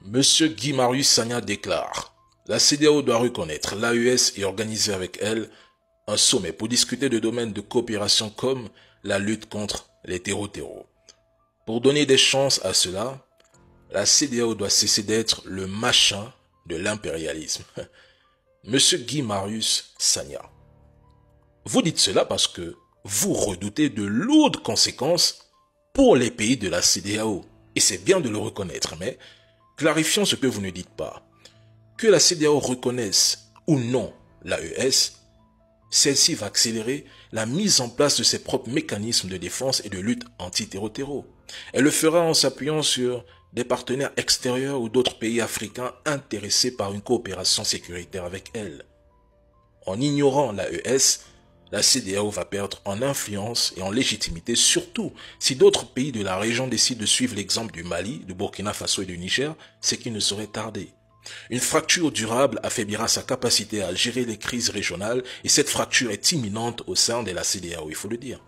Monsieur Guy Marius Sagna déclare: la CEDEAO doit reconnaître l'AES et organiser avec elle un sommet pour discuter de domaines de coopération comme la lutte contre les terreaux. Pour donner des chances à cela, la CEDEAO doit cesser d'être le machin de l'impérialisme. Monsieur Guy Marius Sagna. Vous dites cela parce que vous redoutez de lourdes conséquences pour les pays de la CEDEAO. Et c'est bien de le reconnaître, mais clarifions ce que vous ne dites pas. Que la CEDEAO reconnaisse ou non l'AES, celle-ci va accélérer la mise en place de ses propres mécanismes de défense et de lutte anti-terreau. Elle le fera en s'appuyant sur des partenaires extérieurs ou d'autres pays africains intéressés par une coopération sécuritaire avec elle. En ignorant l'AES, la CEDEAO va perdre en influence et en légitimité, surtout si d'autres pays de la région décident de suivre l'exemple du Mali, du Burkina Faso et du Niger, ce qui ne saurait tarder. Une fracture durable affaiblira sa capacité à gérer les crises régionales et cette fracture est imminente au sein de la CEDEAO, il faut le dire.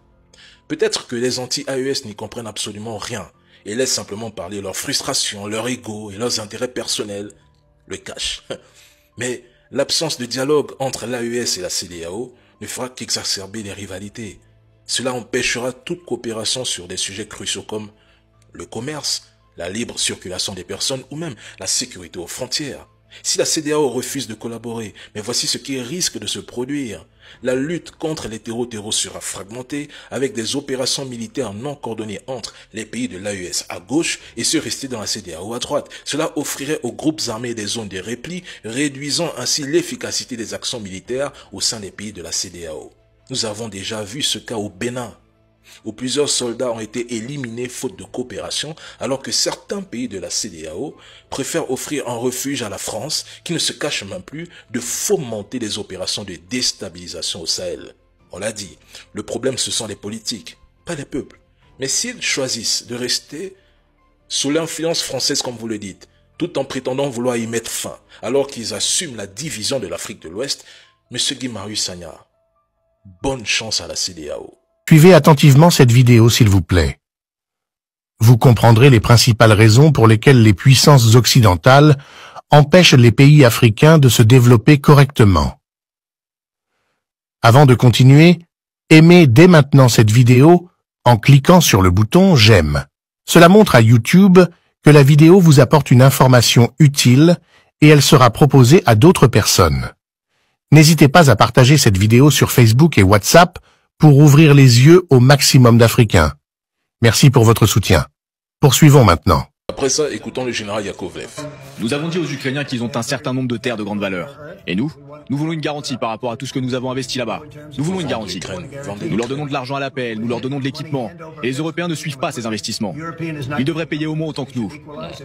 Peut-être que les anti-AES n'y comprennent absolument rien et laissent simplement parler leur frustration, leur ego et leurs intérêts personnels le cachent. Mais l'absence de dialogue entre l'AES et la CEDEAO ne fera qu'exacerber les rivalités. Cela empêchera toute coopération sur des sujets cruciaux comme le commerce, la libre circulation des personnes ou même la sécurité aux frontières. Si la CEDEAO refuse de collaborer, mais voici ce qui risque de se produire. La lutte contre les terreaux sera fragmentée avec des opérations militaires non coordonnées entre les pays de l'AES à gauche et ceux restés dans la CEDEAO à droite. Cela offrirait aux groupes armés des zones de repli, réduisant ainsi l'efficacité des actions militaires au sein des pays de la CEDEAO. Nous avons déjà vu ce cas au Bénin, où plusieurs soldats ont été éliminés faute de coopération, alors que certains pays de la CEDEAO préfèrent offrir un refuge à la France, qui ne se cache même plus de fomenter des opérations de déstabilisation au Sahel. On l'a dit, le problème ce sont les politiques, pas les peuples. Mais s'ils choisissent de rester sous l'influence française comme vous le dites, tout en prétendant vouloir y mettre fin, alors qu'ils assument la division de l'Afrique de l'Ouest, M. Guy Marius Sagna, bonne chance à la CEDEAO. Suivez attentivement cette vidéo s'il vous plaît. Vous comprendrez les principales raisons pour lesquelles les puissances occidentales empêchent les pays africains de se développer correctement. Avant de continuer, aimez dès maintenant cette vidéo en cliquant sur le bouton « J'aime ». Cela montre à YouTube que la vidéo vous apporte une information utile et elle sera proposée à d'autres personnes. N'hésitez pas à partager cette vidéo sur Facebook et WhatsApp pour ouvrir les yeux au maximum d'Africains. Merci pour votre soutien. Poursuivons maintenant. Après ça, écoutons le général Yakovlev. Nous avons dit aux Ukrainiens qu'ils ont un certain nombre de terres de grande valeur. Et nous voulons une garantie par rapport à tout ce que nous avons investi là-bas. Nous voulons une garantie. Nous leur donnons de l'argent à l'appel, nous leur donnons de l'équipement. Et les Européens ne suivent pas ces investissements. Ils devraient payer au moins autant que nous.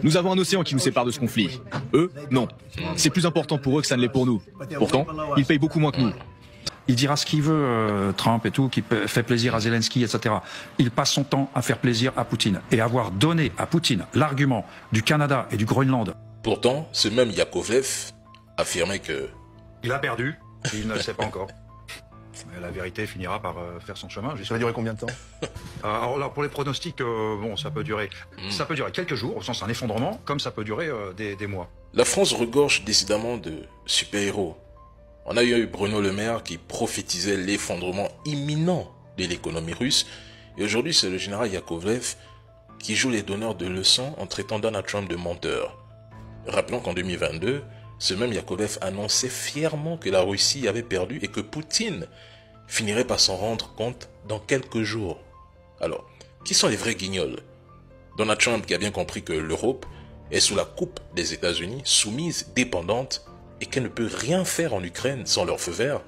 Nous avons un océan qui nous sépare de ce conflit. Eux, non. C'est plus important pour eux que ça ne l'est pour nous. Pourtant, ils payent beaucoup moins que nous. Il dira ce qu'il veut, Trump et tout, qui fait plaisir à Zelensky, etc. Il passe son temps à faire plaisir à Poutine. Et avoir donné à Poutine l'argument du Canada et du Groenland. Pourtant, ce même Yakovlev affirmait que... Il a perdu, il ne le sait pas encore. Mais la vérité finira par faire son chemin. Ça va durer combien de temps? Alors là, pour les pronostics, bon, ça peut durer quelques jours, au sens d'un effondrement, comme ça peut durer des mois. La France regorge décidément de super-héros. On a eu Bruno Le Maire qui prophétisait l'effondrement imminent de l'économie russe. Et aujourd'hui, c'est le général Yakovlev qui joue les donneurs de leçons en traitant Donald Trump de menteur. Rappelons qu'en 2022, ce même Yakovlev annonçait fièrement que la Russie avait perdu et que Poutine finirait par s'en rendre compte dans quelques jours. Alors, qui sont les vrais guignols? Donald Trump qui a bien compris que l'Europe est sous la coupe des États-Unis, soumise, dépendante, et qu'elle ne peut rien faire en Ukraine sans leur feu vert.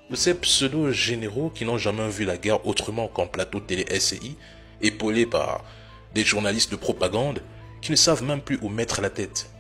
De ces pseudo-généraux qui n'ont jamais vu la guerre autrement qu'en plateau télé SCI, épaulés par des journalistes de propagande qui ne savent même plus où mettre la tête.